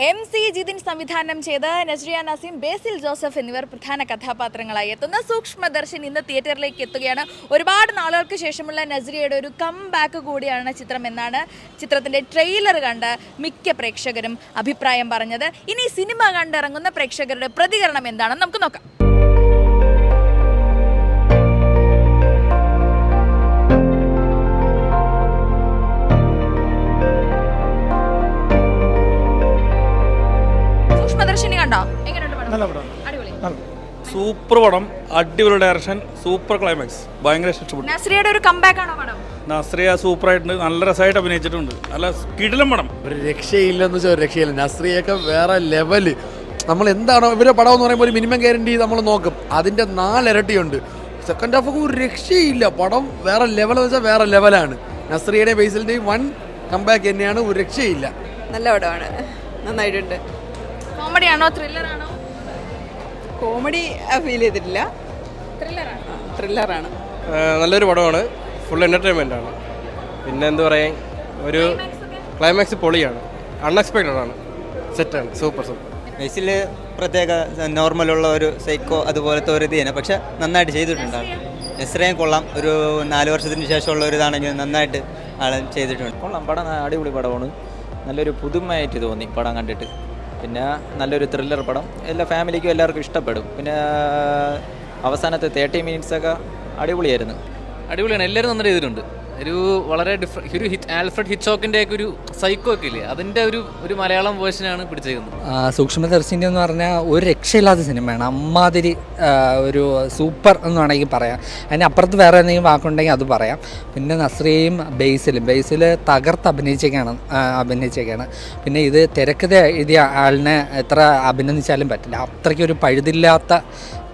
MC Jithin സംവിധാനം ചെയ്ത നസ്രിയ നസീം, ബേസിൽ Joseph എന്നിവർ പ്രധാന കഥാപാത്രങ്ങളായി എത്തുന്ന സൂക്ഷ്മദർശൻ ഇന്ന് തിയേറ്ററിലേക്ക് എത്തുകയാണ്. ഒരുപാട് നാളുകൾക്ക് ശേഷമുള്ള നസ്രിയയുടെ ഒരു കം ബാക്ക് കൂടിയാണ് ചിത്രം എന്നാണ് ചിത്രത്തിന്റെ ട്രെയിലർ കണ്ട് മിക്ക പ്രേക്ഷകരും അഭിപ്രായം പറഞ്ഞത്. ഇനി സിനിമ കണ്ടിറങ്ങുന്ന പ്രേക്ഷകരുടെ പ്രതികരണം എന്താണെന്ന് നമുക്ക് നോക്കാം. സൂപ്പർ പടം, അടിപൊളി ഡയറക്ഷൻ, സൂപ്പർ ക്ലൈമാക്സ്, ഭയങ്കര ഇഷ്ടപ്പെട്ടു. നസ്രിയയുടെ ഒരു കംബാക്ക് ആണോ പടം? നസ്രിയ സൂപ്പർ ആയിട്ടുണ്ട്, നല്ല രസമായിട്ട് അഭിനയിച്ചിട്ടുണ്ട്, നല്ല കിടിലം പടം. ഒരു രക്ഷയില്ലെന്ന് വെച്ചാൽ ഒരു രക്ഷയില്ല. നസ്രിയൊക്കെ വേറെ ലെവല്. നമ്മൾ എന്താണോ ഇവരുടെ പടം എന്ന് പറയുമ്പോൾ ഒരു മിനിമം ഗ്യാരണ്ടി നമ്മൾ നോക്കും, അതിൻ്റെ 4 ഇരട്ടിയുണ്ട്. സെക്കൻഡ് ഹാഫൊക്കെ ഒരു രക്ഷയില്ല. പടം വേറെ ലെവൽ എന്ന് വെച്ചാൽ വേറെ ലെവലാണ്. നസ്രിയുടെയും ബേസിലിൻ്റെയും വൺ കംബാക്ക് തന്നെയാണ്, ഒരു രക്ഷയില്ല. നല്ല പടമാണ്, നന്നായിട്ടുണ്ട്. കോമഡി ആണോ ത്രില്ലർ ആണോ? കോമഡി ഫീൽ ചെയ്തിട്ടില്ല, ത്രില്ലറാണ്. നല്ലൊരു പടമാണ്, ഫുൾ എൻ്റർടൈൻമെൻ്റ് ആണ്. പിന്നെ എന്താ പറയുക, ഒരു ക്ലൈമാക്സ് പൊളിയാണ്, അൺഎക്സ്പെക്റ്റഡ് ആണ്, സെറ്റാണ്, സൂപ്പർ സൂപ്പർ. ബേസിൽ പ്രത്യേക നോർമലുള്ള ഒരു സൈക്കോ അതുപോലത്തെ ഒരു ഇത് തന്നെ, പക്ഷെ നന്നായിട്ട് ചെയ്തിട്ടുണ്ടാണ്. നസ്രിയയും കൊള്ളാം, ഒരു 4 വർഷത്തിന് ശേഷമുള്ള ഒരു ഇതാണെങ്കിൽ നന്നായിട്ട് ആൾ ചെയ്തിട്ടുണ്ട്. കൊള്ളാം, പടം അടിപൊളി പടമാണ്. നല്ലൊരു പുതുമയായിട്ട് തോന്നി പടം കണ്ടിട്ട്. പിന്നെ നല്ലൊരു ത്രില്ലർ പടം, എല്ലാ ഫാമിലിക്കും എല്ലാവർക്കും ഇഷ്ടപ്പെടും. പിന്നെ അവസാനത്തെ 30 മിനിറ്റ്സൊക്കെ അടിപൊളിയായിരുന്നു. അടിപൊളിയാണ്, എല്ലാവരും നന്നായിട്ട് ചെയ്തിട്ടുണ്ട്. ഒരു വളരെ ഒരു ആൽഫ്രഡ് ഹിറ്റ്ചോക്കിൻ്റെ ഒക്കെ ഒരു സൈക്കോ ഒക്കെ ഇല്ലേ, അതിൻ്റെ ഒരു മലയാളം വേർഷനാണ് പിടിച്ചേക്കുന്നത്. സൂക്ഷ്മദർശിനി എന്ന് പറഞ്ഞാൽ ഒരു രക്ഷയില്ലാത്ത സിനിമയാണ്. അമ്മാതിരി ഒരു സൂപ്പർ എന്ന് വേണമെങ്കിൽ പറയാം. അതിന് അപ്പുറത്ത് വേറെ എന്തെങ്കിലും വാക്കുണ്ടെങ്കിൽ അത് പറയാം. പിന്നെ നസ്രിയയും ബേസിൽ തകർത്ത് അഭിനയിച്ചേക്കാണ്. പിന്നെ ഇത് തിരക്കഥ എഴുതിയ ആളിനെ എത്ര അഭിനന്ദിച്ചാലും പറ്റില്ല, അത്രയ്ക്കൊരു പഴുതില്ലാത്ത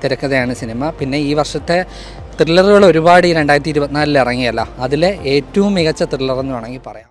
തിരക്കഥയാണ് സിനിമ. പിന്നെ ഈ വർഷത്തെ ത്രില്ലറുകൾ ഒരുപാട് ഈ 2024 ഇറങ്ങിയല്ല, അതിലെ ഏറ്റവും മികച്ച ത്രില്ലർ എന്ന് വേണമെങ്കിൽ പറയാം.